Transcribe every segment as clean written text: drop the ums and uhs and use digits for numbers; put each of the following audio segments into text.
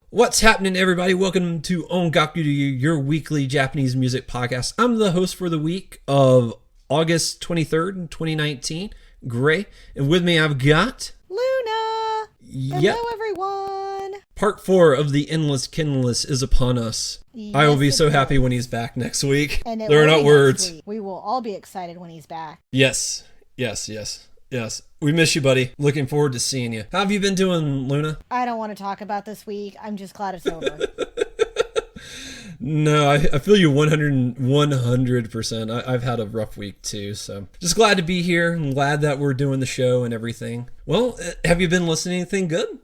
What's happening, everybody? Welcome to Ongaku, your weekly Japanese music podcast. I'm the host for the week of August 23rd, 2019, Gray. And with me, I've got... Luna! Yep. Hello, everyone! Part 4 of The Endless Kindless is upon us. Yes, I will be so it happy is. when he's back next week. And it There are will not be words. next week. We will all be excited when he's back. Yes. We miss you, buddy. Looking forward to seeing you. How have you been doing, Luna? I don't want to talk about this week. I'm just glad it's over. No, I feel you 100%. I've had a rough week too, so just glad to be here. I'm glad that we're doing the show and everything. Well, have you been listening to anything good?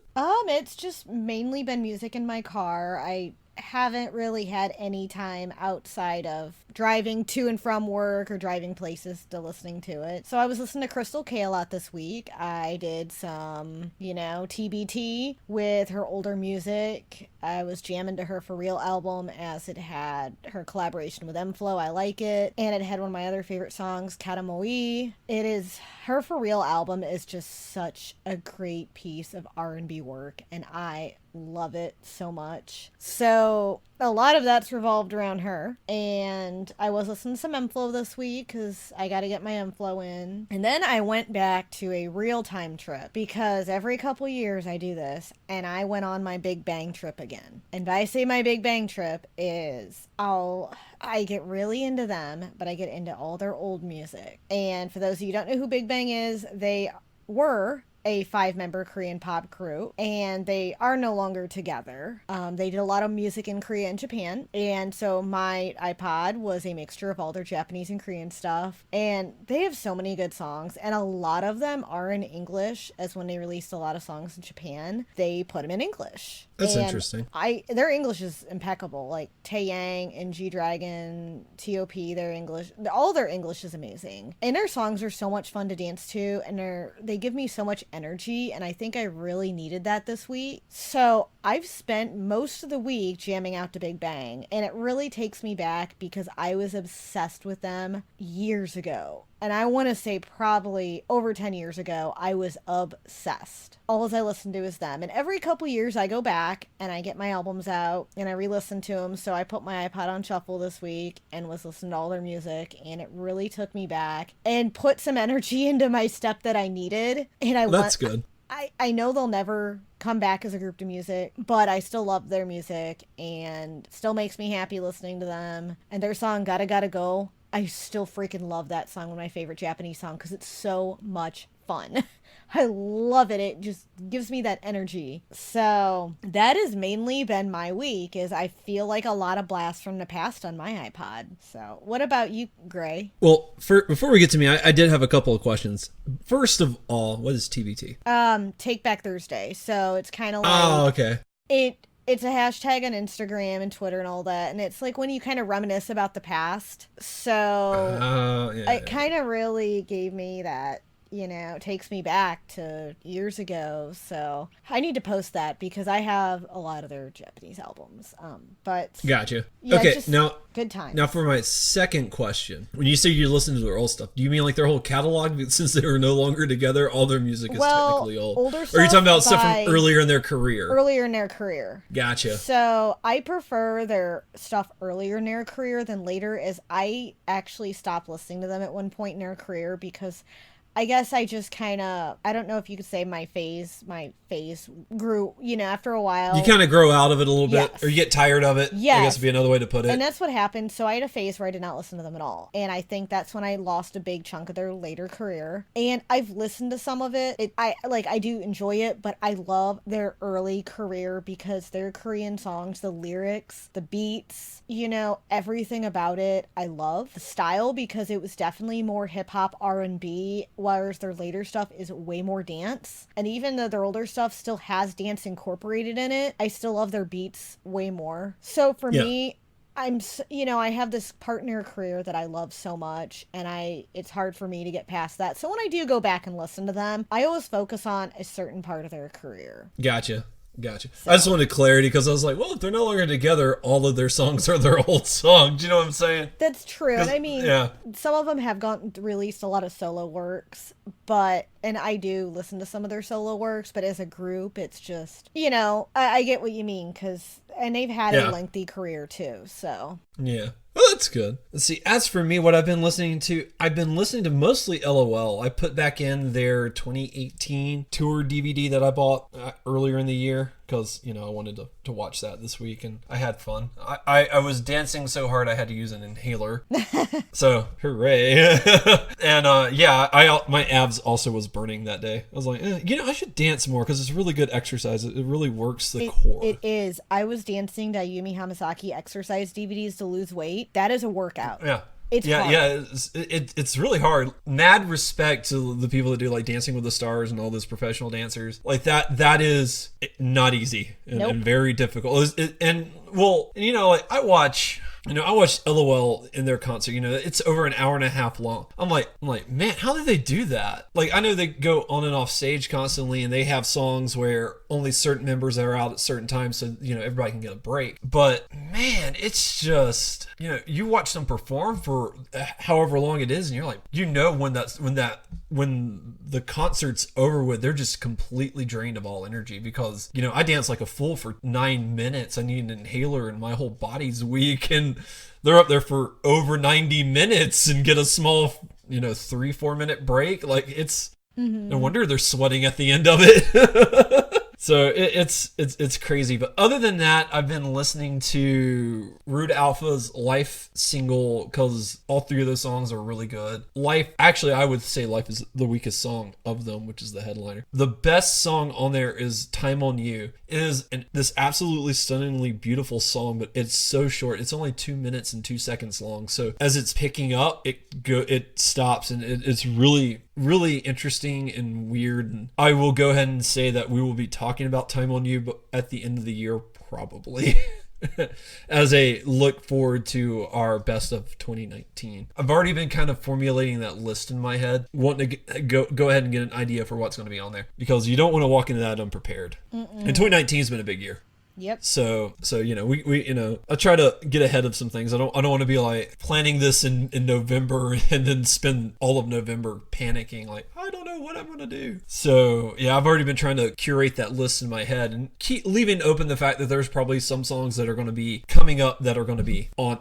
It's just mainly been music in my car. I haven't really had any time outside of driving to and from work or driving places to listening to it. So I was listening to Crystal K a lot this week. I did some, TBT with her older music. I was jamming to her For Real album as it had her collaboration with M-Flow. I like it. And it had one of my other favorite songs, Katamoi. Her For Real album is just such a great piece of R&B work, and I love it so much. So a lot of that's revolved around her, and I was listening to some M-Flow this week because I got to get my M-Flow in. And then I went back to a real-time trip because every couple years I do this, and I went on my Big Bang trip again. And I say my Big Bang trip is I get really into them, but I get into all their old music. And for those of you who don't know who Big Bang is, they were a 5-member Korean pop crew, and they are no longer together. They did a lot of music in Korea and Japan, and so my iPod was a mixture of all their Japanese and Korean stuff, and they have so many good songs, and a lot of them are in English, as when they released a lot of songs in Japan, they put them in English. That's And interesting. Their English is impeccable, like Taeyang and G-Dragon, T.O.P., all their English is amazing. And their songs are so much fun to dance to, and they give me so much energy, and I think I really needed that this week. So I've spent most of the week jamming out to Big Bang, and it really takes me back because I was obsessed with them years ago. And I want to say probably over 10 years ago, I was obsessed. All I listen to is them. And every couple years I go back and I get my albums out and I re-listen to them. So I put my iPod on shuffle this week and was listening to all their music. And it really took me back and put some energy into my step that I needed. And That's good. I know they'll never come back as a group to music, but I still love their music and still makes me happy listening to them. And their song, Gotta Gotta Go, I still freaking love that song, one of my favorite Japanese songs, because it's so much fun. I love it. It just gives me that energy. So that has mainly been my week, is I feel like a lot of blasts from the past on my iPod. So what about you, Gray? Well, before we get to me, I did have a couple of questions. First of all, what is TBT? Take Back Thursday. So it's kind of like... Oh, okay. It's a hashtag on Instagram and Twitter and all that, and it's like when you kind of reminisce about the past. So it kind of really gave me that, takes me back to years ago. So I need to post that because I have a lot of their Japanese albums. But Gotcha. yeah, Okay, just now good times. Now for my second question, when you say you listen to their old stuff, do you mean like their whole catalog? Since they are no longer together, all their music is technically old. Older Or are you stuff talking about stuff by from earlier in their career? Earlier in their career. Gotcha. So I prefer their stuff earlier in their career than later, as I actually stopped listening to them at one point in their career because I guess I just kind of, I don't know if you could say my phase grew, after a while. You kind of grow out of it a little bit, Yes. or you get tired of it. Yes. I guess would be another way to put it. And that's what happened. So I had a phase where I did not listen to them at all. And I think that's when I lost a big chunk of their later career. And I've listened to some of it. I do enjoy it, but I love their early career because their Korean songs, the lyrics, the beats, everything about it, I love. The style, because it was definitely more hip-hop, R&B, whereas their later stuff is way more dance. And even though their older stuff still has dance incorporated in it, I still love their beats way more. So for me, I have this partner career that I love so much, and it's hard for me to get past that. So when I do go back and listen to them, I always focus on a certain part of their career. Gotcha. Gotcha. I just wanted clarity because I was like, well, if they're no longer together, all of their songs are their old songs. Do you know what I'm saying? That's true. And I mean, yeah. some of them have released a lot of solo works, and I do listen to some of their solo works, but as a group, it's just, I get what you mean, and they've had a lengthy career too, so. Yeah. Well, that's good. Let's see. As for me, what I've been listening to mostly LOL. I put back in their 2018 tour DVD that I bought earlier in the year because, I wanted to watch that this week, and I had fun. I was dancing so hard I had to use an inhaler. So, hooray. And, my abs also was burning that day. I was like, I should dance more because it's really good exercise. It really works the core. It is. I was dancing to Yumi Hamasaki exercise DVDs to lose weight. That is a workout. Yeah. It's hard. Yeah, it's really hard. Mad respect to the people that do like Dancing with the Stars and all those professional dancers. Like that is not easy and very difficult. I watch LOL in their concert. It's over an hour and a half long. I'm like, man, how do they do that? Like, I know they go on and off stage constantly, and they have songs where only certain members are out at certain times, so everybody can get a break. But man, it's just you watch them perform for however long it is, and you're like, when the concert's over with, they're just completely drained of all energy because I dance like a fool for 9 minutes. I need an inhaler, and my whole body's weak, and they're up there for over 90 minutes and get a small 3-4 minute break. Like it's no wonder they're sweating at the end of it. So it's crazy. But other than that, I've been listening to Rude Alpha's Life single because all three of those songs are really good. I would say Life is the weakest song of them, which is the headliner. The best song on there is Time on You. It is this absolutely stunningly beautiful song, but it's so short. It's only 2 minutes and 2 seconds long. So as it's picking up, it stops, and it's really, really interesting and weird. And I will go ahead and say that we will be talking about Time on You, but at the end of the year, probably. As a look forward to our best of 2019. I've already been kind of formulating that list in my head, wanting to go ahead and get an idea for what's going to be on there, because you don't want to walk into that unprepared. And 2019 has been a big year. Yep. So we I try to get ahead of some things. I don't want to be like planning this in November and then spend all of November panicking like I don't know what I'm gonna do. So yeah, I've already been trying to curate that list in my head and keep leaving open the fact that there's probably some songs that are going to be coming up that are going to be on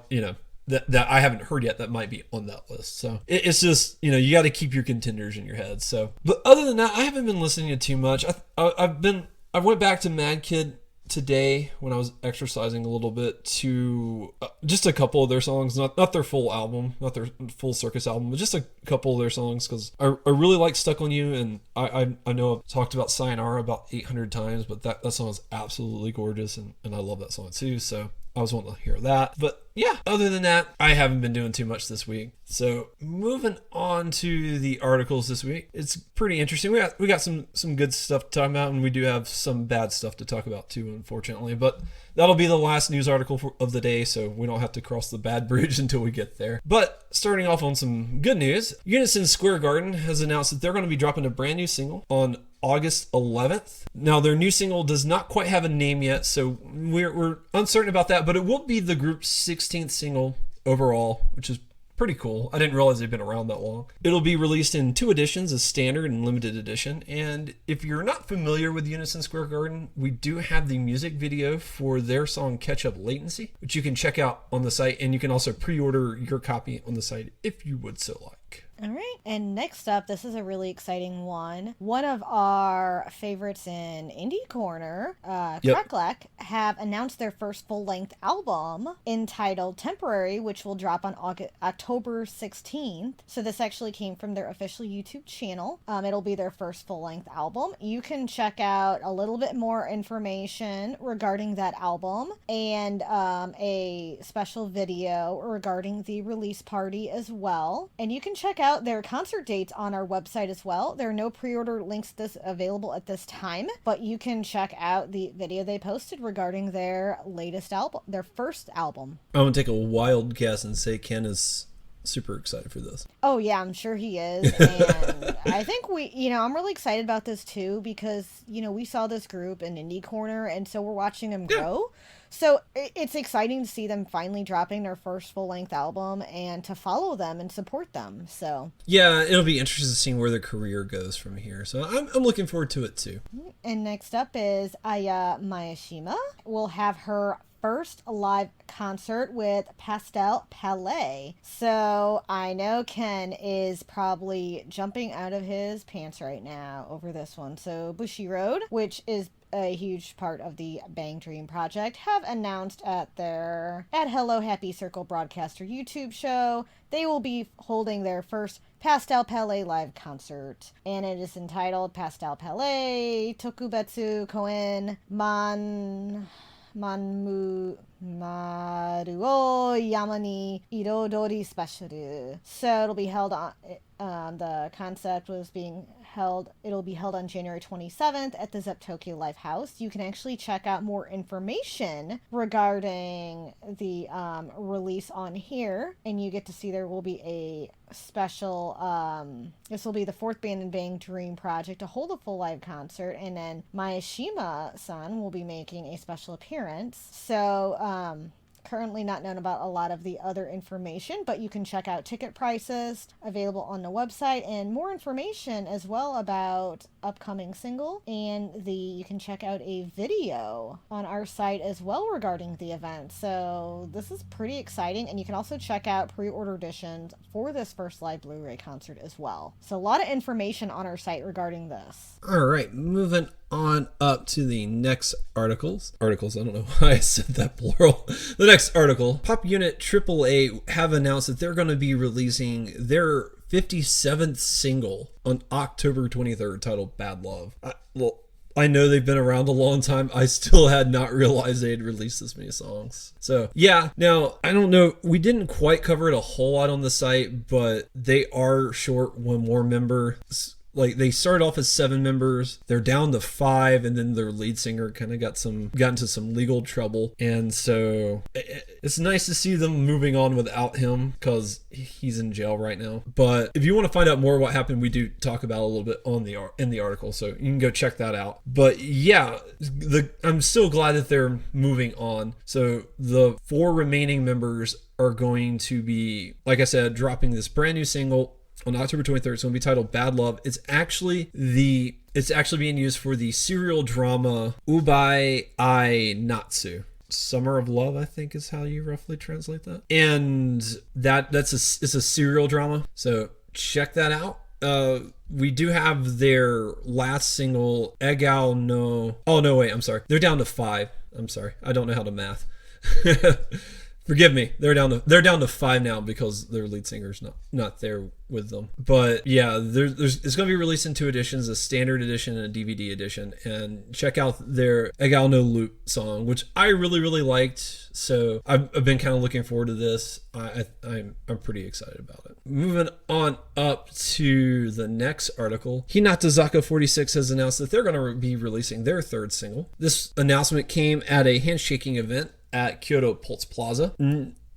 that I haven't heard yet that might be on that list. So it's just you got to keep your contenders in your head. So but other than that, I haven't been listening to too much. I went back to Mad Kid today when I was exercising a little bit to just a couple of their songs, not their full album, not their full Circus album, but just a couple of their songs because I really like Stuck on You, and I know I've talked about Sayonara about 800 times, but that song is absolutely gorgeous, and I love that song too, so I was wanting to hear that. But yeah, other than that, I haven't been doing too much this week. So moving on to the articles this week, it's pretty interesting. We got some good stuff to talk about, and we do have some bad stuff to talk about too, unfortunately. But that'll be the last news article of the day, so we don't have to cross the bad bridge until we get there. But starting off on some good news, Unison Square Garden has announced that they're going to be dropping a brand new single on August 11th. Now, their new single does not quite have a name yet, so we're uncertain about that, but it will be the group's 16th single overall, which is pretty cool. I didn't realize they've been around that long. It'll be released in 2 editions, a standard and limited edition. And if you're not familiar with Unison Square Garden, we do have the music video for their song Catch Up Latency, which you can check out on the site, and you can also pre-order your copy on the site if you would so like. All right. And next up, this is a really exciting one. One of our favorites in Indie Corner, Crackleck, have announced their first full-length album entitled Temporary, which will drop on October 16th. So this actually came from their official YouTube channel. It'll be their first full-length album. You can check out a little bit more information regarding that album and a special video regarding the release party as well. And you can check out their concert dates on our website as well. There are no pre-order links available at this time, but you can check out the video they posted regarding their latest album, their first album. I'm gonna take a wild guess and say Ken is super excited for this. Oh yeah, I'm sure he is. And I think I'm really excited about this too because, we saw this group in Indie Corner and so we're watching them grow. So it's exciting to see them finally dropping their first full-length album and to follow them and support them. So yeah, it'll be interesting to see where their career goes from here. So I'm looking forward to it too. And next up is Aya Miyashima. We'll have her first live concert with Pastel Palais. So I know Ken is probably jumping out of his pants right now over this one. So Bushi Road, which is a huge part of the Bang Dream project, have announced at Hello Happy Circle Broadcaster YouTube show they will be holding their first Pastel Palais live concert, and it is entitled Pastel Palais Tokubetsu Koen Maruo Yamani Irodori Special. So it'll be held on, the concept was being held, it'll be held on January 27th at the Zep Tokyo Live House. You can actually check out more information regarding the release on here, and you get to see there will be a special, this will be the fourth band in Bang Dream project to hold a full live concert, and then Miyashima-san will be making a special appearance. So, currently not known about a lot of the other information, but you can check out ticket prices available on the website and more information as well about upcoming single, and you can check out a video on our site as well regarding the event. So this is pretty exciting, and you can also check out pre-order editions for this first live Blu-ray concert as well. So a lot of information on our site regarding this. All right, moving on up to the next articles. I don't know why I said that plural. The next article, Pop Unit AAA have announced that they're going to be releasing their 57th single on October 23rd, titled Bad Love. I know they've been around a long time. I still had not realized they had released this many songs. So yeah, now I don't know. We didn't quite cover it a whole lot on the site, but they are short one more member. Like, they started off as 7 members, they're down to 5, and then their lead singer kind of got into some legal trouble, and so it's nice to see them moving on without him because he's in jail right now. But if you want to find out more what happened, we do talk about a little bit in the article, so you can go check that out. But yeah, I'm still glad that they're moving on. So the 4 remaining members are going to be, like I said, dropping this brand new single on October 23rd. It's going to be titled Bad Love. It's actually being used for the serial drama Ubai Ai Natsu. Summer of Love, I think, is how you roughly translate that. And it's a serial drama. So check that out. We do have their last single, Egao no... Oh, no, wait, I'm sorry. They're down to 5. I'm sorry. I don't know how to math. Forgive me. They're down to 5 now because their lead singer's not there with them. But yeah, it's going to be released in 2 editions, a standard edition and a DVD edition. And check out their Egal no Loop song, which I really, really liked. So I've been kind of looking forward to this. I'm pretty excited about it. Moving on up to the next article, Hinata Zaka 46 has announced that they're going to be releasing their 3rd single. This announcement came at a handshaking event at Kyoto Pulse Plaza.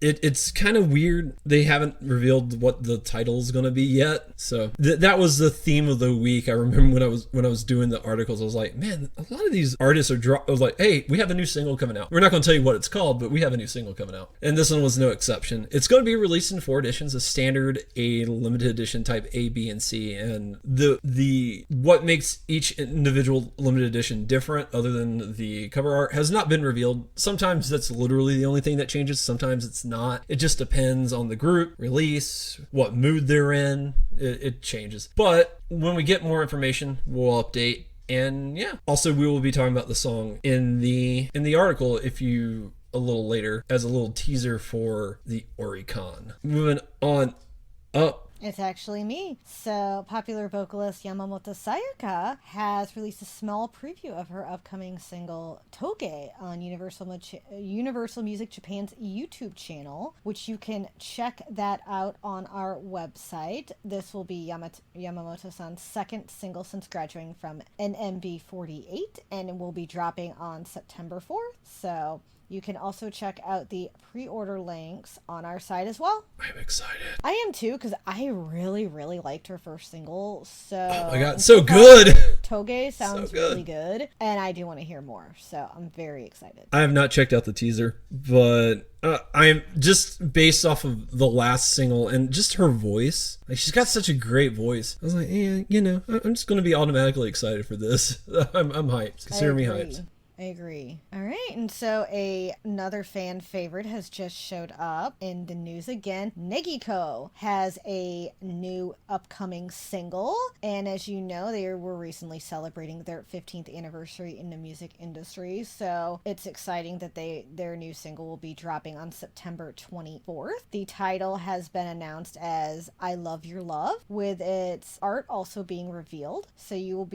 It's kind of weird. They haven't revealed what the title is going to be yet. So that was the theme of the week. I remember when I was doing the articles, I was like, man, a lot of these artists are like, hey, we have a new single coming out. We're not going to tell you what it's called, but we have a new single coming out. And this one was no exception. It's going to be released in 4 editions, a standard, a limited edition type A, B, and C. And the what makes each individual limited edition different, other than the cover art, has not been revealed. Sometimes that's literally the only thing that changes. Sometimes it's not. It just depends on the group, release, what mood they're in. It changes. But when we get more information, we'll update. And yeah, also we will be talking about the song in the article a little later as a little teaser for the Oricon. Moving on up. It's actually me. So, popular vocalist Yamamoto Sayaka has released a small preview of her upcoming single Toge on Universal Music Japan's YouTube channel, which you can check that out on our website. This will be Yamamoto-san's second single since graduating from NMB48, and it will be dropping on September 4th. So, you can also check out the pre-order links on our site as well. I'm excited. I am too, because I really, really liked her first single. So, oh my god, so good! Toge sounds really good, and I do want to hear more, so I'm very excited. I have not checked out the teaser, but I'm just based off of the last single and just her voice. Like, she's got such a great voice. I was like, I'm just going to be automatically excited for this. I'm hyped. Consider me hyped. I agree. All right, and so another fan favorite has just showed up in the news again. Negiko has a new upcoming single, and as you know, they were recently celebrating their 15th anniversary in the music industry, so it's exciting that their new single will be dropping on September 24th. The title has been announced as I Love Your Love, with its art also being revealed, so you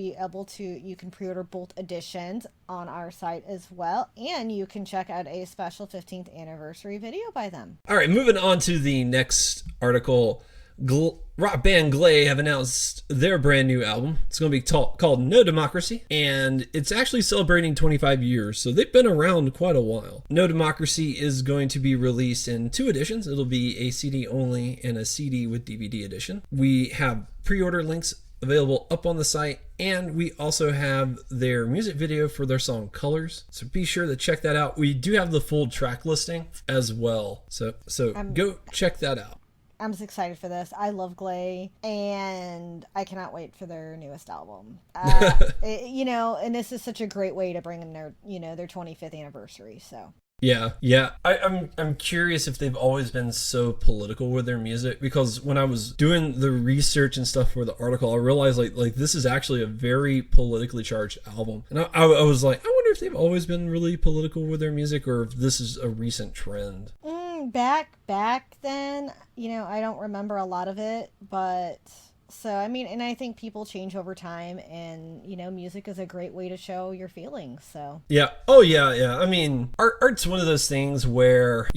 can pre-order both editions on our site as well, and you can check out a special 15th anniversary video by them. All right, moving on to the next article. Rock band Glay have announced their brand new album. It's going to be called No Democracy, and it's actually celebrating 25 years, so they've been around quite a while. No Democracy is going to be released in 2 editions. It'll be a CD only and a CD with DVD edition. We have pre-order links available up on the site, and we also have their music video for their song Colors, so be sure to check that out. We do have the full track listing as well, so go check that out. I'm just excited for this. I love Glay, and I cannot wait for their newest album. And this is such a great way to bring in their 25th anniversary, so. Yeah. I'm curious if they've always been so political with their music, because when I was doing the research and stuff for the article, I realized like this is actually a very politically charged album, and I was like, I wonder if they've always been really political with their music, or if this is a recent trend. Back then, I don't remember a lot of it, but. So, and I think people change over time, and, music is a great way to show your feelings, so. Yeah. Oh, yeah. Art's one of those things where,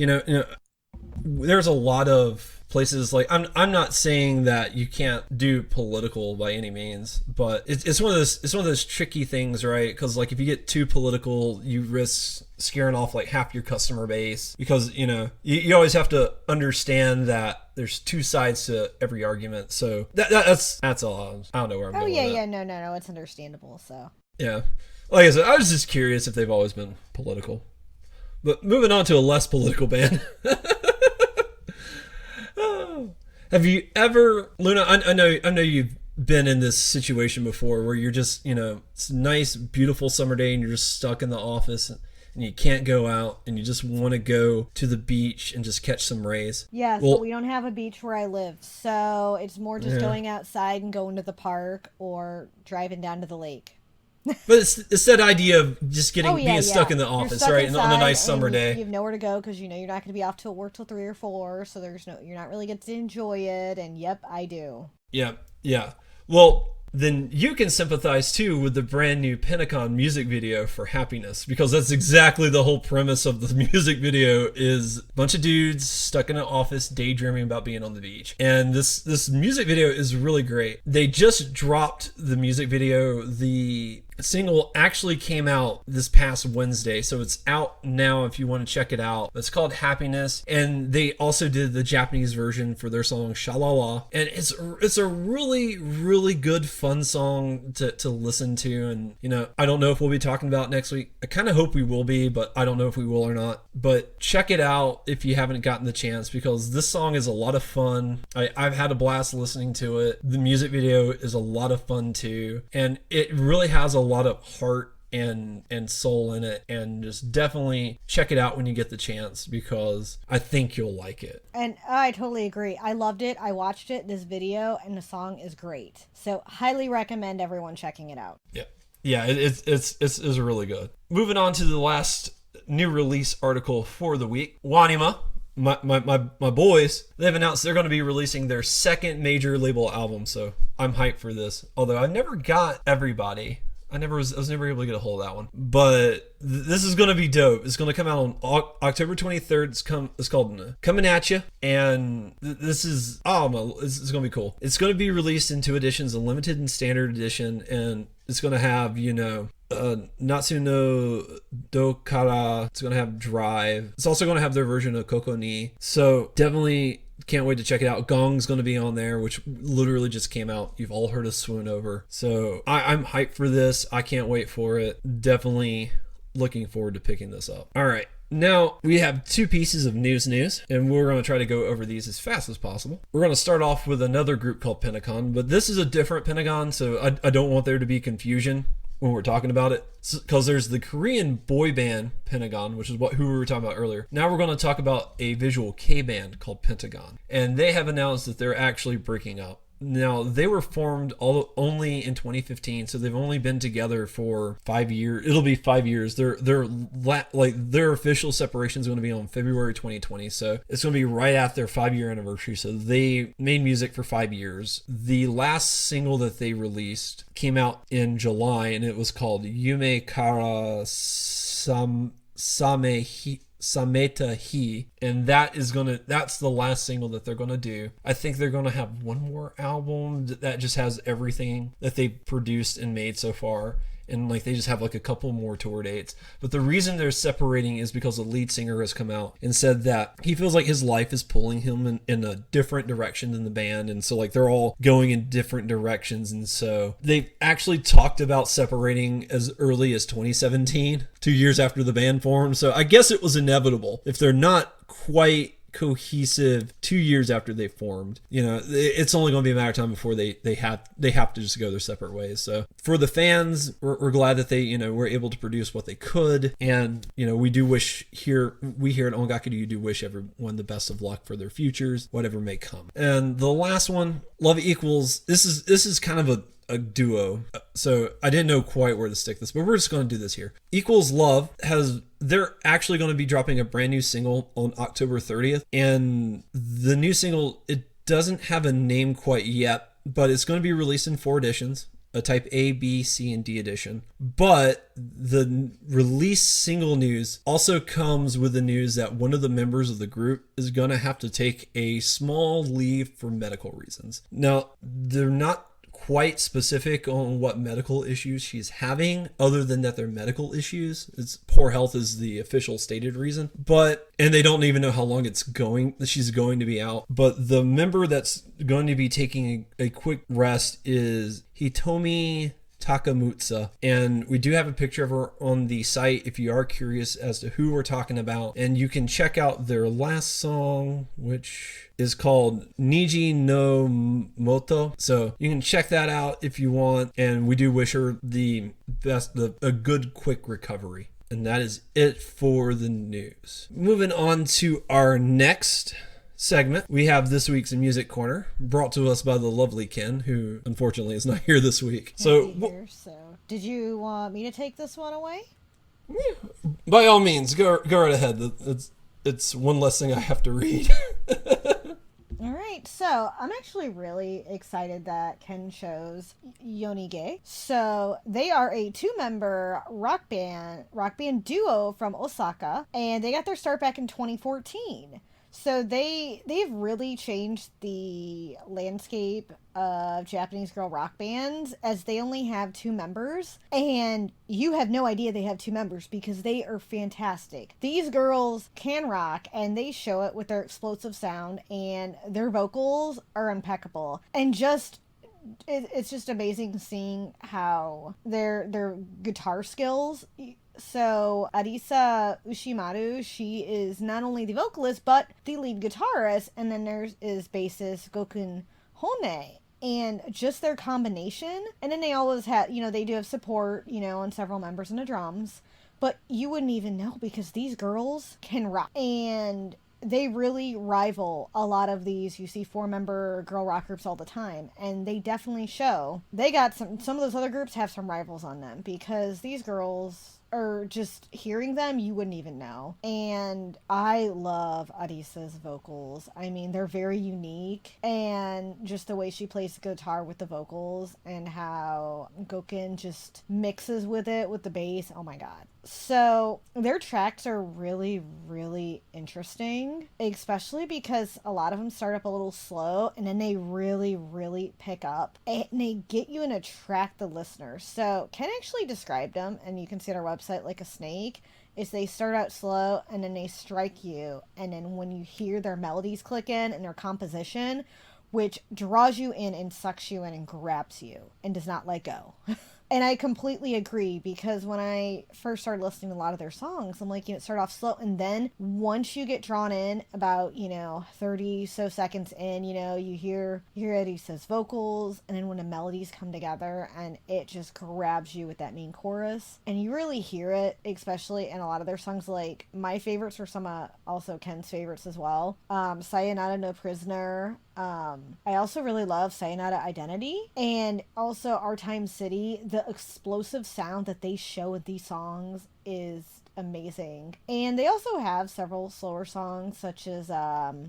there's a lot of places, like, I'm not saying that you can't do political by any means, but it's one of those tricky things, right? Because, like, if you get too political, you risk scaring off like half your customer base, because you always have to understand that there's 2 sides to every argument. So that's all. I don't know where I'm going. Oh yeah, no, it's understandable. So yeah, like I said, I was just curious if they've always been political. But moving on to a less political band. Have you ever, Luna? I know you've been in this situation before, where you're just, it's a nice, beautiful summer day, and you're just stuck in the office, and you can't go out, and you just want to go to the beach and just catch some rays. Yes, but we don't have a beach where I live, so it's more just going outside and going to the park or driving down to the lake. But it's that idea of just being stuck in the office, right? On a nice summer day. You have nowhere to go because you're not going to be off till work till 3 or 4, so you're not really getting to enjoy it. And yep, I do. Yeah. Well, then you can sympathize too with the brand new Pentagon music video for Happiness, because that's exactly the whole premise of the music video, is a bunch of dudes stuck in an office daydreaming about being on the beach. And this music video is really great. They just dropped the music video. The single actually came out this past Wednesday, so it's out now if you want to check it out. It's called Happiness, and they also did the Japanese version for their song Shalala, and it's a really, really good, fun song to listen to. And I don't know if we'll be talking about it next week. I kind of hope we will be, but I don't know if we will or not. But check it out if you haven't gotten the chance, because this song is a lot of fun. I've had a blast listening to it. The music video is a lot of fun too, and it really has a lot of heart and soul in it, and just definitely check it out when you get the chance, because I think you'll like it. And I totally agree. I loved it. I watched it, this video, and the song is great. So highly recommend everyone checking it out. Yeah, it's really good. Moving on to the last new release article for the week. Wanima my boys, they've announced they're going to be releasing their second major label album, so I'm hyped for this. Although I never got Everybody. I was never able to get a hold of that one. But this is going to be dope. It's going to come out on October 23rd. It's called Coming At You. And this is, it's going to be cool. It's going to be released in 2 editions, a limited and standard edition. And it's going to have, Natsu no Dokara. It's going to have Drive. It's also going to have their version of Koko Ni. So definitely can't wait to check it out. Gong's going to be on there, which literally just came out. You've all heard of Swoon Over. So I'm hyped for this. I can't wait for it. Definitely looking forward to picking this up. All right. Now, we have 2 pieces of news, and we're going to try to go over these as fast as possible. We're going to start off with another group called Pentagon, but this is a different Pentagon, so I don't want there to be confusion when we're talking about it, because there's the Korean boy band Pentagon, which is who we were talking about earlier. Now we're going to talk about a visual K band called Pentagon, and they have announced that they're actually breaking up. Now, they were formed only in 2015, so they've only been together for 5 years. It'll be 5 years. Their official separation is going to be on February 2020, so it's going to be right at their 5-year anniversary. So they made music for 5 years. The last single that they released came out in July, and it was called Yume Kara Sameta Hi, and that's the last single that they're gonna do. I think they're gonna have one more album that just has everything that they produced and made so far, and they just have a couple more tour dates. But the reason they're separating is because the lead singer has come out and said that he feels like his life is pulling him in a different direction than the band, and so they're all going in different directions. And so they've actually talked about separating as early as 2017, 2 years after the band formed. So I guess it was inevitable if they're not quite cohesive 2 years after they formed. It's only going to be a matter of time before they have to just go their separate ways. So for the fans, we're glad that they were able to produce what they could, and we do wish here at Ongaku do wish everyone the best of luck for their futures, whatever may come. And the last one, Love Equals. This is kind of a duo, so I didn't know quite where to stick this, but we're just going to do this here. Equals Love they're actually going to be dropping a brand new single on October 30th, and the new single, it doesn't have a name quite yet, but it's going to be released in 4 editions, a type A, B, C, and D edition. But the release single news also comes with the news that one of the members of the group is going to have to take a small leave for medical reasons. Now, they're not quite specific on what medical issues she's having, other than that they're medical issues. It's poor health is the official stated reason, and they don't even know how long she's going to be out. But the member that's going to be taking a quick rest is Hitomi Takamutsa, and we do have a picture of her on the site if you are curious as to who we're talking about. And you can check out their last song, which is called Niji no Moto, so you can check that out if you want. And we do wish her the best, a good quick recovery. And that is it for the news. Moving on to our next segment, we have this week's Music Corner, brought to us by the lovely Ken, who unfortunately is not here this week. So did you want me to take this one away? By all means, go right ahead. It's one less thing I have to read. All right, so I'm actually really excited that Ken chose Yonige. So they are a 2-member rock band duo from Osaka, and they got their start back in 2014. So they've really changed the landscape of Japanese girl rock bands, as they only have 2 members, and you have no idea they have 2 members because they are fantastic. These girls can rock, and they show it with their explosive sound, and their vocals are impeccable. And it's just amazing seeing how their guitar skills. So Arisa Ushimaru, she is not only the vocalist but the lead guitarist, and then there is bassist Gokun Hone, and just their combination. And then they always have, they do have support, on several members in the drums, but you wouldn't even know because these girls can rock, and they really rival a lot of these, you see 4-member girl rock groups all the time, and they definitely show. They got some of those other groups have some rivals on them, because these girls or just hearing them, you wouldn't even know. And I love Arisa's vocals. I mean, they're very unique, and just the way she plays the guitar with the vocals and how Goken just mixes with it with the bass. Oh my god. So their tracks are really, really interesting, especially because a lot of them start up a little slow and then they really, really pick up and they get you and attract the listener. So Ken actually described them, and you can see on our website, like a snake. Is they start out slow and then they strike you, and then when you hear their melodies click in and their composition, which draws you in and sucks you in and grabs you and does not let go. And I completely agree, because when I first started listening to a lot of their songs, I'm like, it start off slow, and then once you get drawn in about, 30 so seconds in, you hear Eddie says vocals, and then when the melodies come together and it just grabs you with that main chorus, and you really hear it, especially in a lot of their songs. Like, my favorites are some also Ken's favorites as well. Sayonara no Prisoner. I also really love Sayonara Identity, and also Our Time City. The explosive sound that they show with these songs is amazing. And they also have several slower songs, such as Dodemo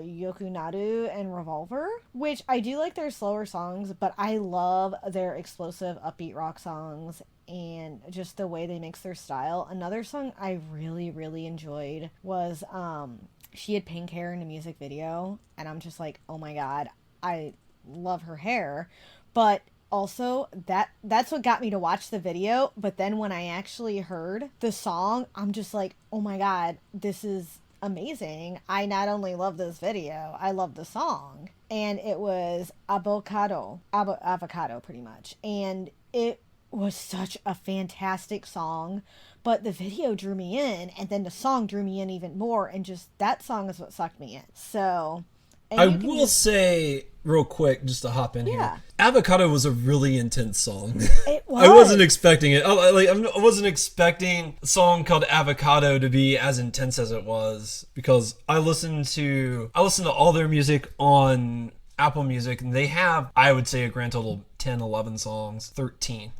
Yokunaru and Revolver, which I do like their slower songs, but I love their explosive upbeat rock songs and just the way they mix their style. Another song I really, really enjoyed was she had pink hair in the music video, and I'm just like, oh my god, I love her hair. But also, that's what got me to watch the video. But then when I actually heard the song, I'm just like, oh my god, this is amazing. I not only love this video, I love the song. And it was Avocado pretty much. And it was such a fantastic song, but the video drew me in, and then the song drew me in even more, and just that song is what sucked me in. So I will say real quick, just to hop in here, Avocado was a really intense song. It was. I wasn't expecting it. I wasn't expecting a song called Avocado to be as intense as it was, because I listened to all their music on Apple Music, and they have, I would say, a grand total of 10, 11 songs, 13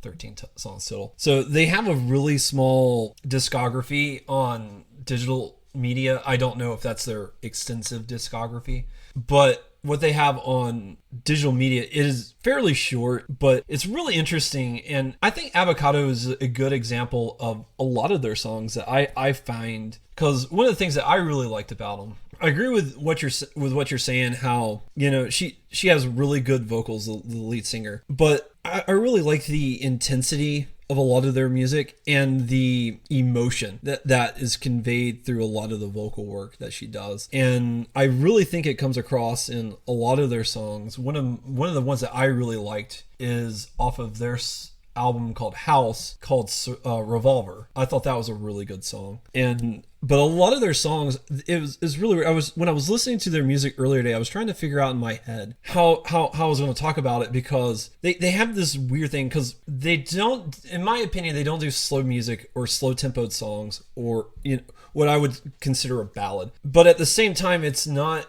songs total. So they have a really small discography on digital media. I don't know if that's their extensive discography, but what they have on digital media is fairly short, but it's really interesting. And I think Avocado is a good example of a lot of their songs that I find, because one of the things that I really liked about them, I agree with what you're saying, how, she has really good vocals, the lead singer, but I really like the intensity of a lot of their music and the emotion that is conveyed through a lot of the vocal work that she does. And I really think it comes across in a lot of their songs. One of the ones that I really liked is off of their album called House, called Revolver. I thought that was a really good song. But a lot of their songs, it was really weird. When I was listening to their music earlier today, I was trying to figure out in my head how I was going to talk about it, because they have this weird thing, because they don't, in my opinion, they don't do slow music or slow tempoed songs, or what I would consider a ballad. But at the same time, it's not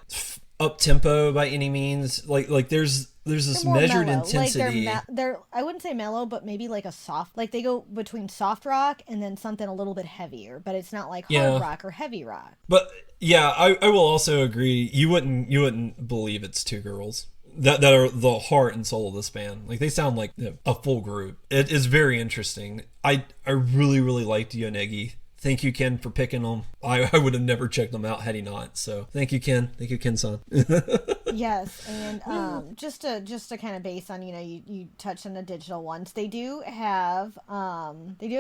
up tempo by any means. Like there's this measured mellow. intensity. Like they're I wouldn't say mellow, but maybe like a soft, like they go between soft rock and then something a little bit heavier, but it's not like hard rock or heavy rock. But yeah, I will also agree. You wouldn't believe it's two girls that are the heart and soul of this band. Like, they sound like a full group. It is very interesting. I really, really liked Yonige. Thank you, Ken, for picking them. I would have never checked them out had he not. So thank you, Ken. Thank you, Ken-san. Yes, and just to kind of base on, you touched on the digital ones. They do have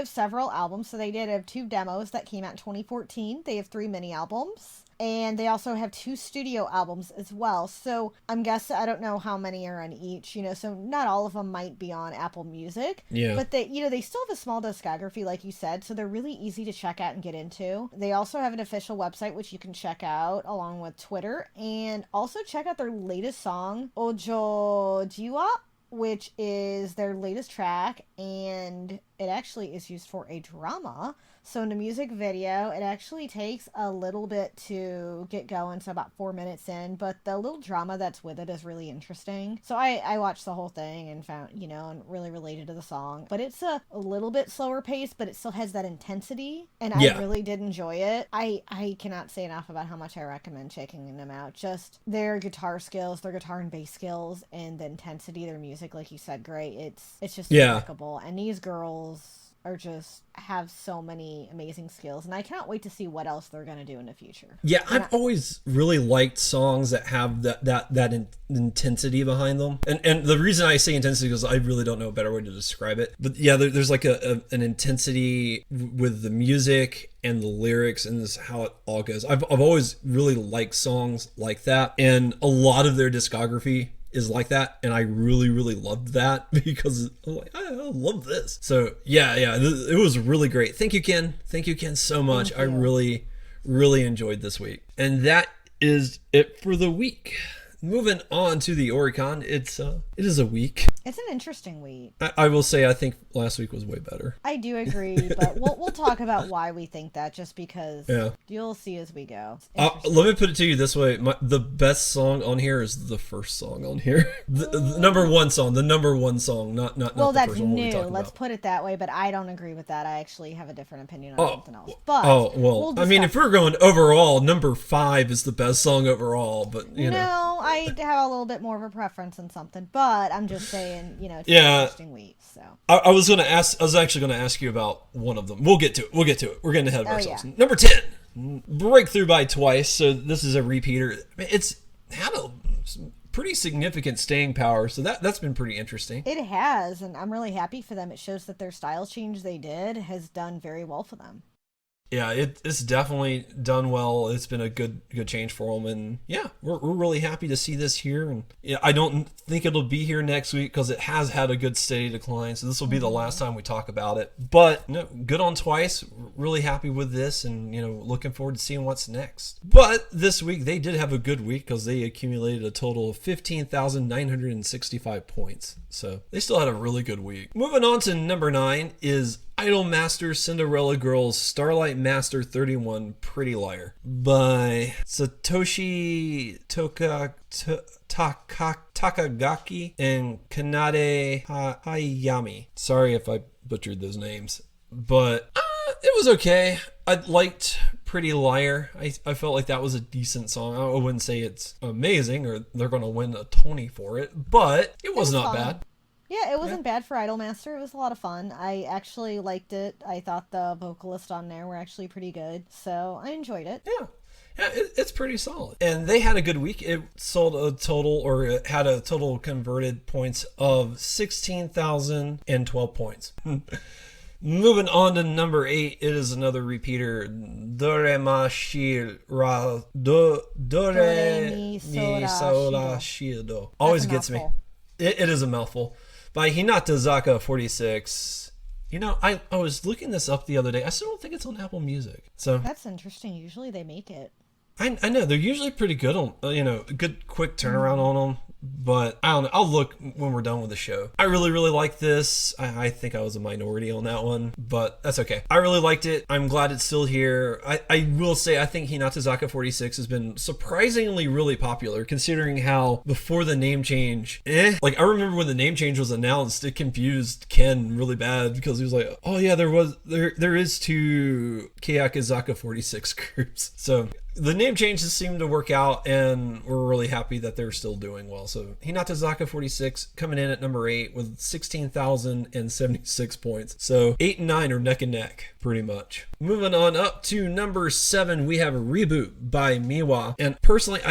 several albums. So they did have 2 demos that came out in 2014. They have 3 mini albums. And they also have 2 studio albums as well. So I'm guessing, I don't know how many are on each, so not all of them might be on Apple Music. Yeah. But they still have a small discography, like you said, so they're really easy to check out and get into. They also have an official website, which you can check out, along with Twitter. And also check out their latest song, Ojo Jiwa, which is their latest track, and it actually is used for a drama. So in a music video, it actually takes a little bit to get going, so about 4 minutes in, but the little drama that's with it is really interesting. So I watched the whole thing and found, and really related to the song. But it's a little bit slower pace, but it still has that intensity, and I really did enjoy it. I cannot say enough about how much I recommend checking them out. Just their guitar skills, their guitar and bass skills, and the intensity of their music, like you said, Gray, it's just impeccable. And these girls are just have so many amazing skills, and I cannot wait to see what else they're going to do in the future. Yeah, I've always really liked songs that have that intensity behind them. And the reason I say intensity is I really don't know a better way to describe it. But yeah, there's like an intensity with the music and the lyrics, and this how it all goes. I've always really liked songs like that, and a lot of their discography is like that, and I really loved that because I'm like, I love this. So yeah, it was really great. Thank you, Ken so much. I really enjoyed this week, and that is it for the week. Moving on to the Oricon, it is a week. It's an interesting week. I will say I think last week was way better. I do agree, but we'll talk about why we think that, just because you'll see as we go. Let me put it to you this way. The best song on here is the first song on here. The number one song, not well, the that's first one new. Let's put it that way, but I don't agree with that. I actually have a different opinion on something else. But well, I mean, if we're going overall, number 5 is the best song overall, but No, I have a little bit more of a preference on something, but I'm just saying, it's an interesting week. So I was actually going to ask you about one of them. We'll get to it. We're getting ahead of ourselves. Yeah. Number 10, Breakthrough by Twice. So this is a repeater. It's had a pretty significant staying power, so that's been pretty interesting. It has, and I'm really happy for them. It shows that their style change they did has done very well for them. Yeah, it's definitely done well. It's been a good change for them, and yeah, we're really happy to see this here. And yeah, I don't think it'll be here next week because it has had a good steady decline. So this will be the last time we talk about it. But no, good on Twice. Really happy with this, and looking forward to seeing what's next. But this week they did have a good week because they accumulated a total of 15,965 points. So they still had a really good week. Moving on to number 9 is Idol Master Cinderella Girls Starlight Master 31 Pretty Liar by Satoshi Takagaki and Kanade Hayami. Sorry if I butchered those names, but it was okay. I liked Pretty Liar. I felt like that was a decent song. I wouldn't say it's amazing or they're going to win a Tony for it, but it was not fun. bad. Yeah, it wasn't bad for Idolmaster. It was a lot of fun. I actually liked it. I thought the vocalists on there were actually pretty good, so I enjoyed it. Yeah, it's pretty solid. And they had a good week. It sold a total, or it had a total converted points of 16,012 points. Moving on to number 8, it is another repeater. Do re mi so la shi do. Always gets me. It is a mouthful. By Hinata Zaka 46. I was looking this up the other day. I still don't think it's on Apple Music. So that's interesting. Usually they make it. I know they're usually pretty good on good quick turnaround on them, but I don't know. I'll look when we're done with the show. I really like this. I think I was a minority on that one, but that's okay. I really liked it. I'm glad it's still here. I will say I think Hinatazaka 46 has been surprisingly really popular considering how before the name change, like I remember when the name change was announced, it confused Ken really bad because he was like, oh yeah, there is 2 Keyakizaka 46 groups. So the name changes seem to work out, and we're really happy that they're still doing well. So Hinatazaka 46 coming in at number 8 with 16,076 points. So 8 and 9 are neck and neck, pretty much. Moving on up to number 7, we have a Reboot by Miwa. And personally,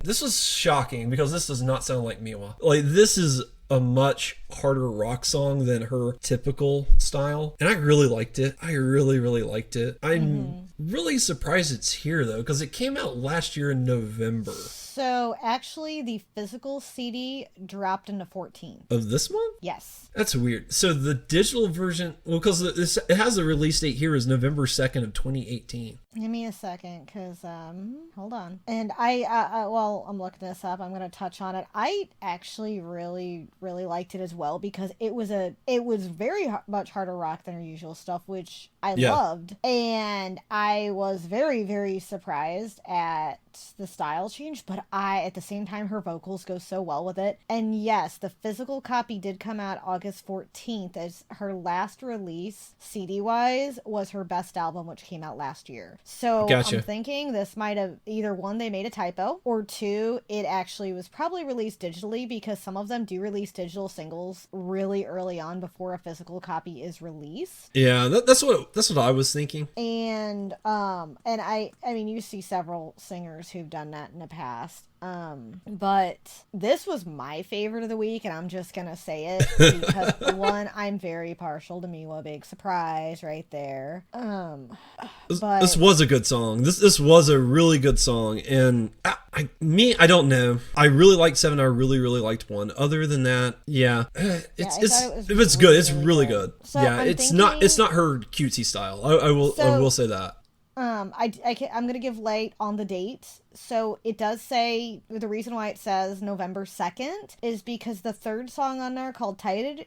this was shocking because this does not sound like Miwa. Like, this is a much harder rock song than her typical style, and I really liked it. I really liked it. I'm really surprised it's here though, because it came out last year in November. So actually, the physical CD dropped into 14. Of this one? Yes. That's weird. So the digital version, well, because it has a release date here is November 2nd of 2018. Give me a second, because, hold on. And while I'm looking this up, I'm going to touch on it. I actually really, really liked it as well, because it was very much harder rock than her usual stuff, which I loved. And I was very, very surprised at the style change, but at the same time, her vocals go so well with it. And yes, the physical copy did come out August 14th, as her last release, CD-wise, was her best album, which came out last year. So Gotcha. I'm thinking this might have either one, they made a typo, or two, it actually was probably released digitally, because some of them do release digital singles really early on before a physical copy is released. Yeah, that's what I was thinking. And I mean, you see several singers who've done that in the past. But this was my favorite of the week, and I'm just gonna say it because one, I'm very partial to Miwa. Big surprise right there. But this was a good song. This was a really good song, and I don't know. I really liked 7. I really liked 1. Other than that, it's good. It's really good. So yeah, it's not her cutesy style. I will say that. I'm gonna give light on the date. So it does say, the reason why it says November 2nd is because the third song on there, called Title,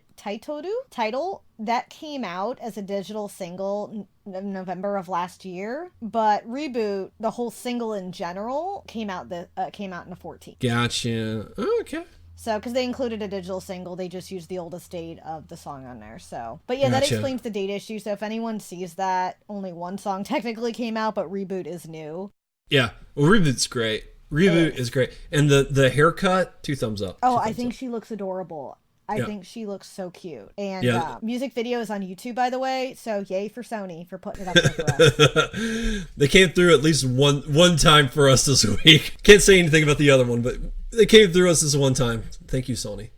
that came out as a digital single in November of last year, but Reboot, the whole single in general, came out in the 14th. Gotcha. Okay. So, because they included a digital single, they just used the oldest date of the song on there. So, but yeah, that explains the date issue. So if anyone sees that, only one song technically came out, but Reboot is new. Yeah, well, Reboot's great. Reboot is great. And the haircut, 2 thumbs up. Oh, I think she looks adorable. I think she looks so cute. And music video is on YouTube, by the way. So yay for Sony for putting it up there for us. They came through at least one time for us this week. Can't say anything about the other one, but they came through us this one time. Thank you, Sony.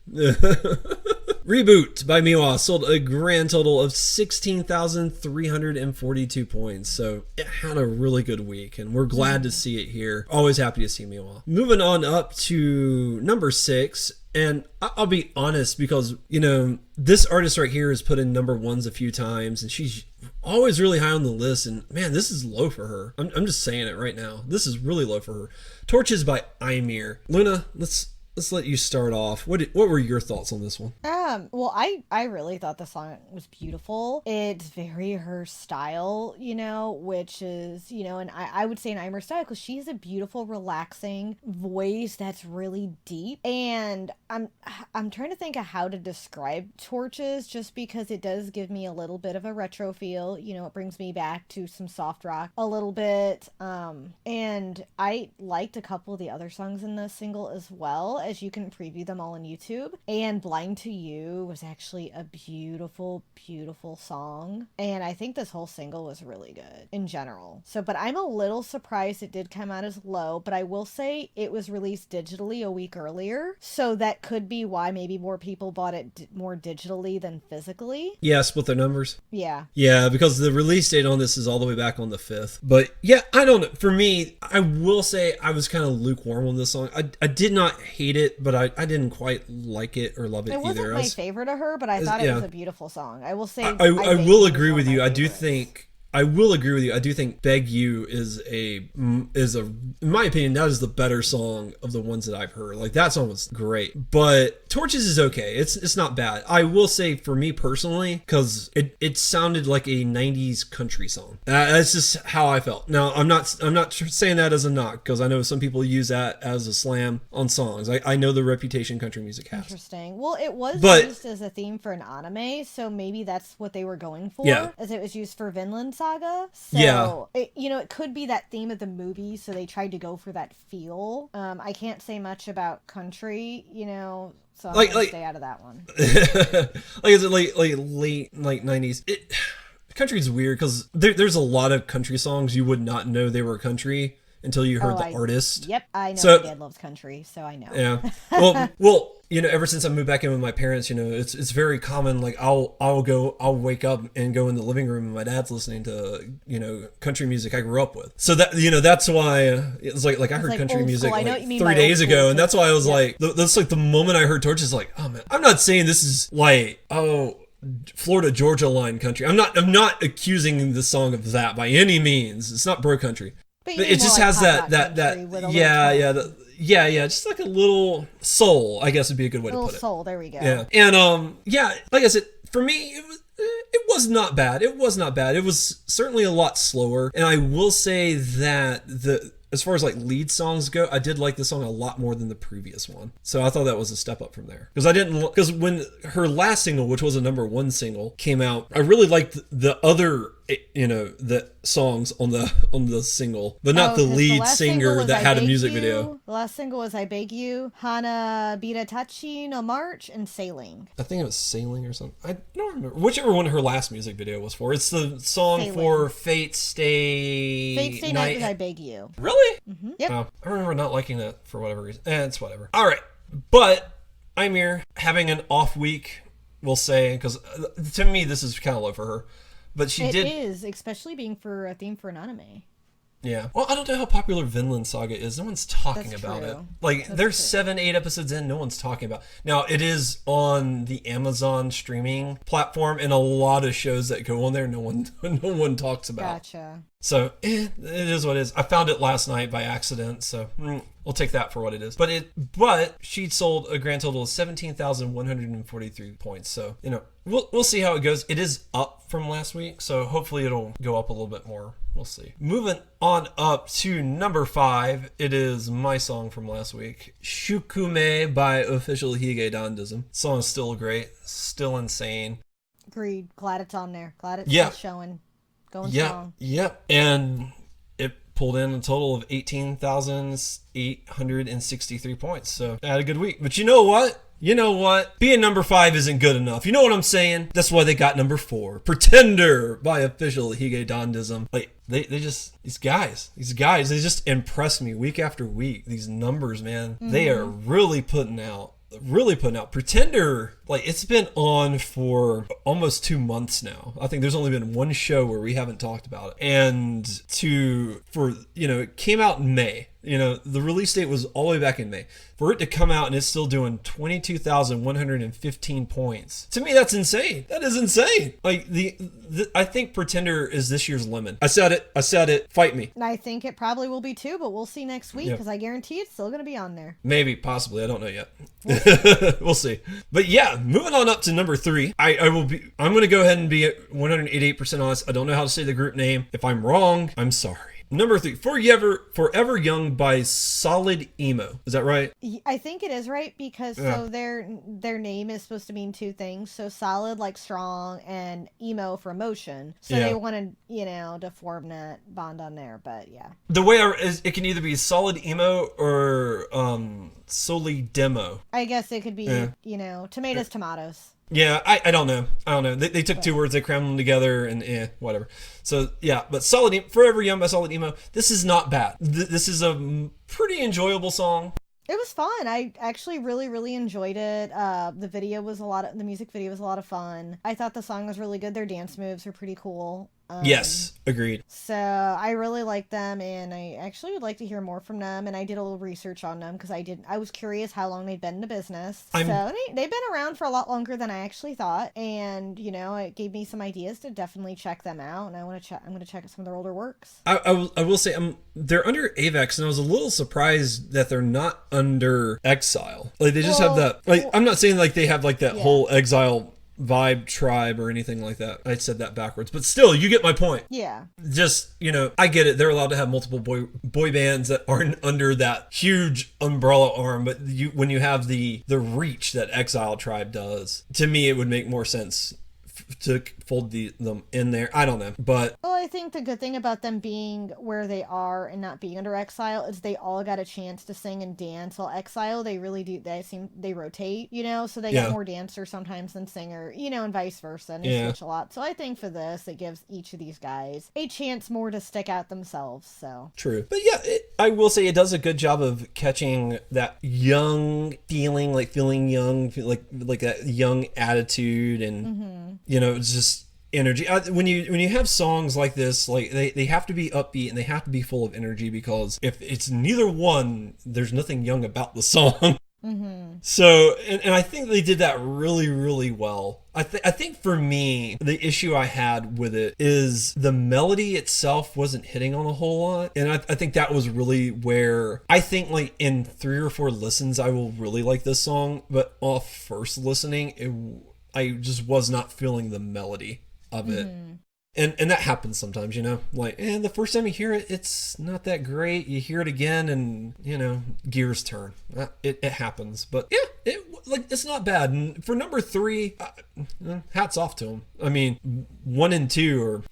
Reboot by Miwa sold a grand total of 16,342 points. So it had a really good week, and we're glad to see it here. Always happy to see Miwa. Moving on up to number 6. And I'll be honest, because, this artist right here has put in number 1s a few times, and she's always really high on the list. And man, this is low for her. I'm just saying it right now. This is really low for her. Torches by Ymir. Luna, let's let you start off. What were your thoughts on this one? Well, I really thought the song was beautiful. It's very her style, which is, and I would say an Ymir style, because she has a beautiful, relaxing voice that's really deep. And I'm trying to think of how to describe Torches, just because it does give me a little bit of a retro feel. It brings me back to some soft rock a little bit. And I liked a couple of the other songs in the single as well, as you can preview them all on YouTube. And Blind to You was actually a beautiful, beautiful song. And I think this whole single was really good in general. So, but I'm a little surprised it did come out as low, but I will say it was released digitally a week earlier. So that could be why maybe more people bought it more digitally than physically. Yeah, split their numbers. Yeah. Yeah, because the release date on this is all the way back on the 5th. But yeah, I don't know. For me, I will say I was kind of lukewarm on this song. I did not hate it, but I didn't quite like it or love it either. It wasn't my favorite of her, but I thought it was a beautiful song. I will say I will agree with you. I do think Beg You is in my opinion, that is the better song of the ones that I've heard. Like, that song was great, but Torches is okay. It's not bad. I will say, for me personally, because it sounded like a 90s country song. That's just how I felt. Now, I'm not saying that as a knock, because I know some people use that as a slam on songs. I know the reputation country music has. Interesting. Well, it was used as a theme for an anime, so maybe that's what they were going for, as it was used for Vinland Saga. So, it could be that theme of the movie, so they tried to go for that feel. I can't say much about country, so I'm gonna stay out of that one. Is it late 90s? Country's weird, because there's a lot of country songs you would not know they were country until you heard the artist. Yep, I know So, my dad loves country, so I know. yeah. Well, ever since I moved back in with my parents, it's very common. Like I'll wake up and go in the living room and my dad's listening to, country music I grew up with. So that, that's why it's like I heard country music like 3 days ago. And that's why I was like, that's like the moment I heard Torches, like, oh man, I'm not saying this is like, Florida Georgia line country. I'm not accusing the song of that by any means. It's not bro country. But it just has that just like a little soul, I guess would be a good way to put it. Little soul, there we go. Yeah. And like I said, for me it was not bad. It was not bad. It was certainly a lot slower. And I will say that as far as like lead songs go, I did like the song a lot more than the previous one. So I thought that was a step up from there. Because when her last single, which was a #1 single, came out, I really liked the other, the songs on the single, but not the lead singer that had a music video. The last single was I Beg You, Hana Bita Tachi no March, and Sailing. I think it was Sailing or something. I don't remember. Whichever one her last music video was for. It's the song Sailing. For Fate Stay Night was I Beg You. Really? Mm-hmm. Yep. Oh, I remember not liking that for whatever reason. It's whatever. All right. But I'm here having an off week, we'll say, because to me this is kind of low for her. But it is, especially being for a theme for an anime. Yeah. Well, I don't know how popular Vinland Saga is. No one's talking about it. Like, there's 7-8 episodes in, no one's talking about it. Now, it is on the Amazon streaming platform, and a lot of shows that go on there, no one talks about. Gotcha. So, it is what it is. I found it last night by accident, so we'll take that for what it is. But she sold a grand total of 17,143 points. So, we'll see how it goes. It is up from last week, so hopefully it'll go up a little bit more. We'll see. Moving on up to number 5, it is my song from last week, Shukume by official HIGE DANdism. Song is still great, still insane. Agreed. Glad it's on there. Glad it's showing. Going strong. Yep. And it pulled in a total of 18,863 points. So I had a good week. But you know what? Being number 5 isn't good enough. You know what I'm saying? That's why they got number 4. Pretender by official HIGE DANdism. Like, these guys, they just impress me week after week. These numbers, man, They are really putting out. Pretender, like, it's been on for almost 2 months now. I think there's only been one show where we haven't talked about it. And it came out in May. The release date was all the way back in May. For it to come out and it's still doing 22,115 points. To me, that's insane. That is insane. Like, I think Pretender is this year's Lemon. I said it. Fight me. And I think it probably will be too, but we'll see next week because I guarantee it's still going to be on there. Maybe, possibly. I don't know yet. We'll see. But yeah, moving on up to number 3. I'm going to go ahead and be 188% honest. I don't know how to say the group name. If I'm wrong, I'm sorry. Number 3, Forever Young by Solid Emo. Is that right? I think it is right because so their name is supposed to mean 2 things. So solid, like strong, and emo for emotion. So they wanted, to form that bond on there. But yeah. The way it can either be Solid Emo or Soli Demo. I guess it could be, tomatoes. Yeah, I don't know. They took 2 words, they crammed them together, and whatever. So, yeah, but Forever Young by Solid Emo, this is not bad. This is a pretty enjoyable song. It was fun. I actually really, really enjoyed it. The music video was a lot of fun. I thought the song was really good. Their dance moves are pretty cool. Yes, agreed. So I really like them, and I actually would like to hear more from them. And I did a little research on them because I was curious how long they'd been in the business. So they've been around for a lot longer than I actually thought, and it gave me some ideas to definitely check them out. And I'm going to check some of their older works. I will say they're under Avex, and I was a little surprised that they're not under Exile. Like they just have that. Like I'm not saying like they have like that whole Exile vibe tribe or anything like that. I said that backwards, but still, you get my point. Yeah. Just, I get it. They're allowed to have multiple boy bands that aren't under that huge umbrella arm, but when you have the reach that Exile Tribe does, to me, it would make more sense to fold them in there. I don't know, but well, I think the good thing about them being where they are and not being under Exile is they all got a chance to sing and dance. While Exile, they really do. They rotate, so they get more dancer sometimes than singer, and vice versa. And they switch a lot. So I think for this, it gives each of these guys a chance more to stick out themselves. So true, but yeah. I will say it does a good job of catching that young feeling, like feeling young, like that young attitude, and it's just energy. When you have songs like this, like they have to be upbeat and they have to be full of energy, because if it's neither one, there's nothing young about the song. So, and I think they did that really, really well. I think for me, the issue I had with it is the melody itself wasn't hitting on a whole lot. And I think that was really where I think, like, in 3 or 4 listens, I will really like this song. But off first listening, I just was not feeling the melody of it. And that happens sometimes, like, the first time you hear it, it's not that great. You hear it again and, gears turn. It happens. But yeah, it's not bad. And for number 3, hats off to them. I mean, 1 and 2 are,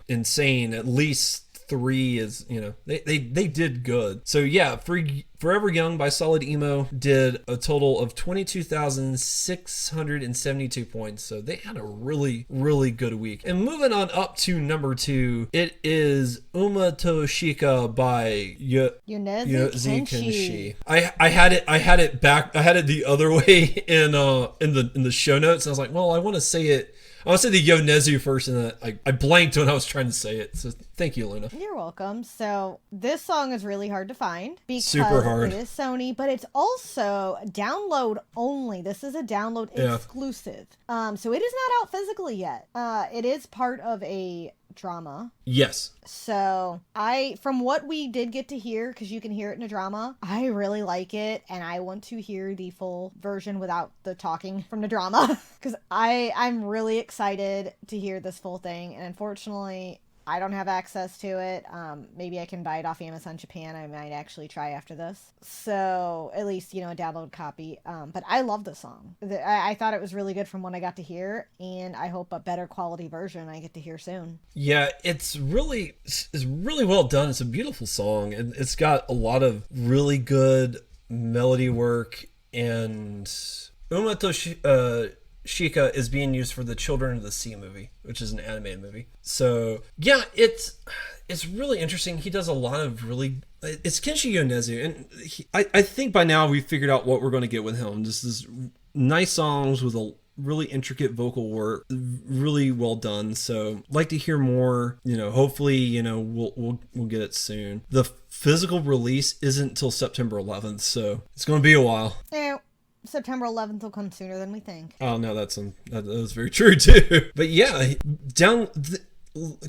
insane. At least 3 is, they did good. So yeah, Forever Young by Solid Emo did a total of 22,672 points. So they had a really, really good week. And moving on up to number 2, it is Uma to Shika by Yonige Kenshi. I had it back. I had it the other way in the show notes. And I was like, well, I want to say the Yonezu first, and I blanked when I was trying to say it. So thank you, Luna. You're welcome. So this song is really hard to find because super hard. It is Sony, but it's also download only. This is a download exclusive. So it is not out physically yet. It is part of a drama. Yes. So from what we did get to hear, because you can hear it in a drama, I really like it, and I want to hear the full version without the talking from the drama, because I'm really excited to hear this full thing, and unfortunately I don't have access to it. Maybe I can buy it off Amazon Japan. I might actually try after this. So at least, a download copy. But I love the song. I thought it was really good from what I got to hear, and I hope a better quality version I get to hear soon. Yeah, it's really well done. It's a beautiful song, and it's got a lot of really good melody work, and Uma to Shika is being used for the Children of the Sea movie, which is an animated movie. So yeah, it's really interesting. He does a lot of it's Kenshi Yonezu, and I think by now we've figured out what we're going to get with him. Just this nice songs with a really intricate vocal work, really well done. So like to hear more. Hopefully we'll get it soon. The physical release isn't till September 11th, so it's going to be a while. Yeah. September 11th will come sooner than we think. Oh no, that's very true too. But yeah,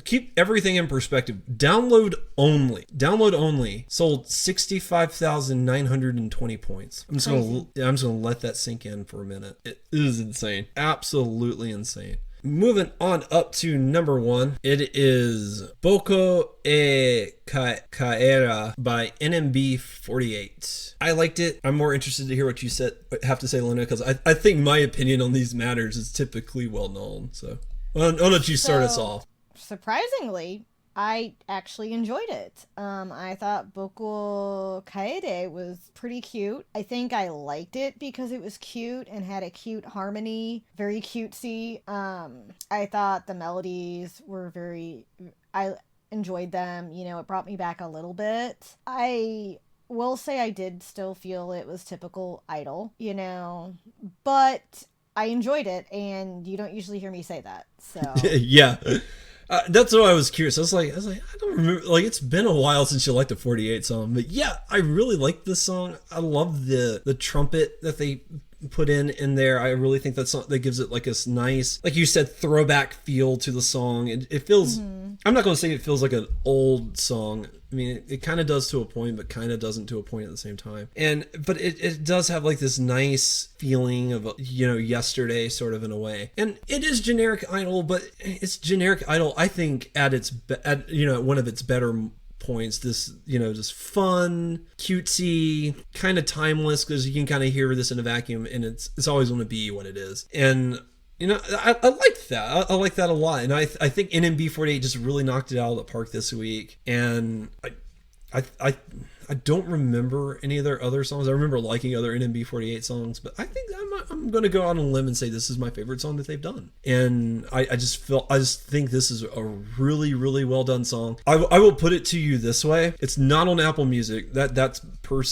keep everything in perspective. Download only sold 65,920 points. I'm just gonna let that sink in for a minute. It is insane, absolutely insane. Moving on up to number 1, it is Boko e Kaera by NMB48. I liked it. I'm more interested to hear what you have to say, Luna, because I think my opinion on these matters is typically well known. So I'll let you start us off. Surprisingly, I actually enjoyed it. I thought Boko Kaede was pretty cute. I think I liked it because it was cute and had a cute harmony, very cutesy. I thought the melodies were I enjoyed them. It brought me back a little bit. I will say I did still feel it was typical Idol, but I enjoyed it, and you don't usually hear me say that. So yeah. That's why I was curious. I was like, I don't remember. Like, it's been a while since you liked the 48 song, but yeah, I really like this song. I love the trumpet that they put in there. I really think that gives it like this nice, like you said, throwback feel to the song. It feels. I'm not going to say it feels like an old song. I mean, it kind of does to a point, but kind of doesn't to a point at the same time. But it does have like this nice feeling of, yesterday sort of in a way. And it is generic Idol, but it's generic Idol, I think, at one of its better points. This, just fun, cutesy, kind of timeless, because you can kind of hear this in a vacuum, and it's always going to be what it is. And I like that. I like that a lot. And I think NMB48 just really knocked it out of the park this week. And I I don't remember any of their other songs. I remember liking other NMB48 songs, but I think I'm going to go out on a limb and say this is my favorite song that they've done. And I just think this is a really, really well done song. I will put it to you this way. It's not on Apple Music. That's per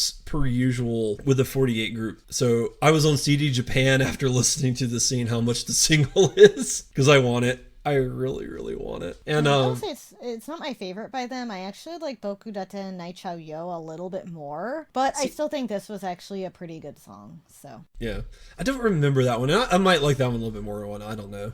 usual with the 48 group. So I was on CD Japan after listening to the scene how much the single is, because I want it. I really, really want it. And I'll say it's not my favorite by them. I actually like Boku Daten Naichao Yo a little bit more, but I still think this was actually a pretty good song. So yeah, I don't remember that one. I might like that one a little bit more. I don't know.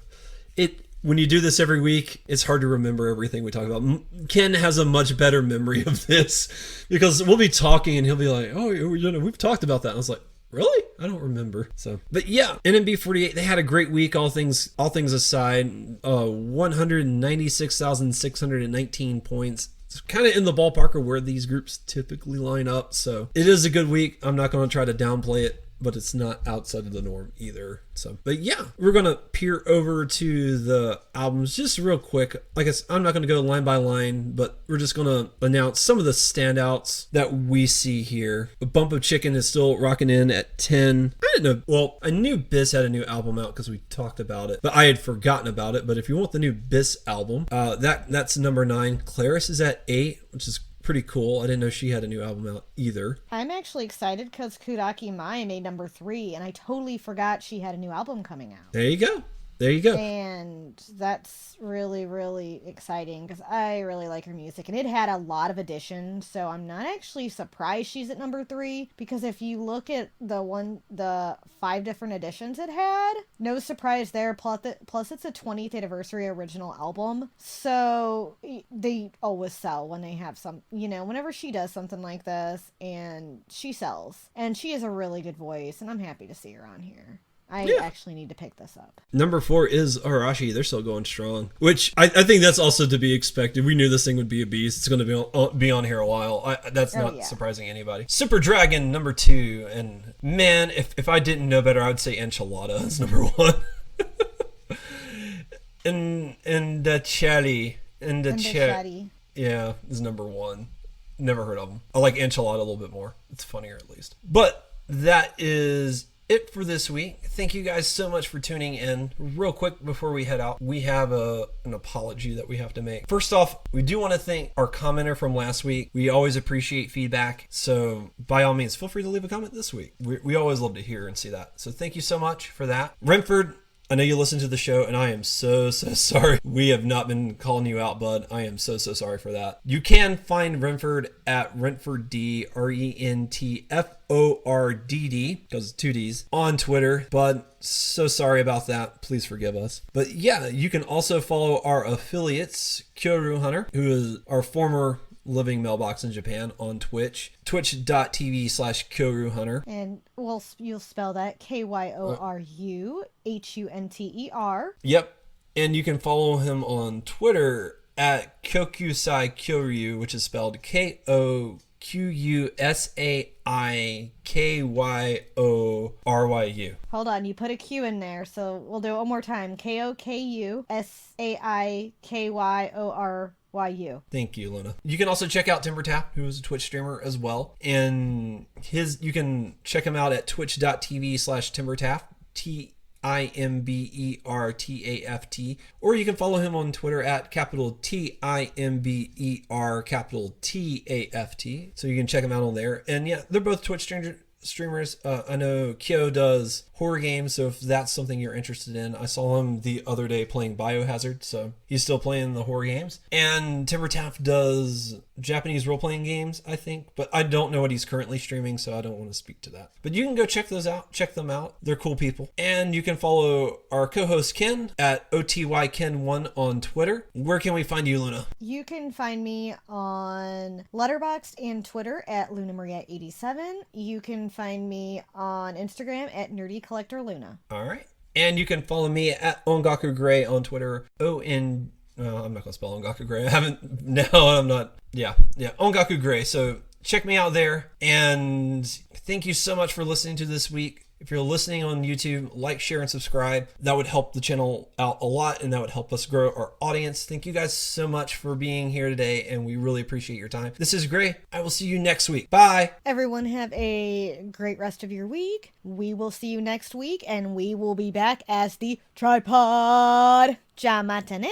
When you do this every week, it's hard to remember everything we talk about. Ken has a much better memory of this because we'll be talking and he'll be like, "Oh, we've talked about that." And I was like, really? I don't remember. So, but yeah, NMB48, they had a great week. All things aside, 196,619 points. It's kind of in the ballpark of where these groups typically line up. So it is a good week. I'm not going to try to downplay it, but it's not outside of the norm either. So, but yeah, we're going to peer over to the albums just real quick. Like I said, I'm not going to go line by line, but we're just going to announce some of the standouts that we see here. A Bump of Chicken is still rocking in at 10. I didn't know. Well, I knew Biss had a new album out because we talked about it, but I had forgotten about it. But if you want the new Biss album, that's number 9. Claris is at 8, which is pretty cool. I didn't know she had a new album out either. I'm actually excited because Kuraki Mai made number 3, and I totally forgot she had a new album coming out. There you go. And that's really, really exciting because I really like her music, and it had a lot of additions, so I'm not actually surprised she's at number 3, because if you look at the 5 different editions it had, no surprise there. Plus it's a 20th anniversary original album, so they always sell when they have some, whenever she does something like this, and she sells, and she has a really good voice, and I'm happy to see her on here. I actually need to pick this up. Number 4 is Arashi. They're still going strong, which I think that's also to be expected. We knew this thing would be a beast. It's going to be on here a while. That's not surprising anybody. Super Dragon, number 2. And man, if I didn't know better, I would say Enchilada is number 1. and the Chatty. Yeah, is number 1. Never heard of them. I like Enchilada a little bit more. It's funnier at least. But that is it for this week. Thank you guys so much for tuning in. Real quick before we head out, we have an apology that we have to make. First off, we do want to thank our commenter from last week. We always appreciate feedback, so by all means, feel free to leave a comment this week. We always love to hear and see that. So thank you so much for that. Renford, I know you listen to the show, and I am so sorry we have not been calling you out, bud. I am so sorry for that. You can find Renford at RentfordD, RENTFORDD, because it's 2 Ds, on Twitter. Bud, so sorry about that. Please forgive us. But yeah, you can also follow our affiliates, Kyoru Hunter, who is our former living mailbox in Japan, on Twitch, twitch.tv/KyoruHunter. And you'll spell that KYORUHUNTER. Yep. And you can follow him on Twitter at Kyokusai Kyoryu, which is spelled KOQUSAIKYORYU. Hold on, you put a Q in there, so we'll do it one more time. KOKUSAIKYORYU. Thank you, Luna. You can also check out Timber Tap, who is a Twitch streamer as well. And you can check him out at twitch.tv/TimberTaft, TIMBERTAFT, or you can follow him on Twitter at TIMBERTAFT. So you can check him out on there. And yeah, they're both Twitch streamers. I know Kyo does horror games, so if that's something you're interested in, I saw him the other day playing Biohazard, so he's still playing the horror games. And Timber Taft does Japanese role-playing games, I think, but I don't know what he's currently streaming, so I don't want to speak to that. But you can go check them out. They're cool people. And you can follow our co-host Ken at OTYKen1 on Twitter. Where can we find you, Luna? You can find me on Letterboxd and Twitter at LunaMaria87. You can find me on Instagram at Nerdy Collector Luna. All right. And you can follow me at Ongaku Gray on Twitter. I'm not going to spell Ongaku Gray. Ongaku Gray. So check me out there. And thank you so much for listening to this week. If you're listening on YouTube, like, share, and subscribe. That would help the channel out a lot, and that would help us grow our audience. Thank you guys so much for being here today, and we really appreciate your time. This is Gray. I will see you next week. Bye. Everyone have a great rest of your week. We will see you next week, and we will be back as the tripod. Ja matane.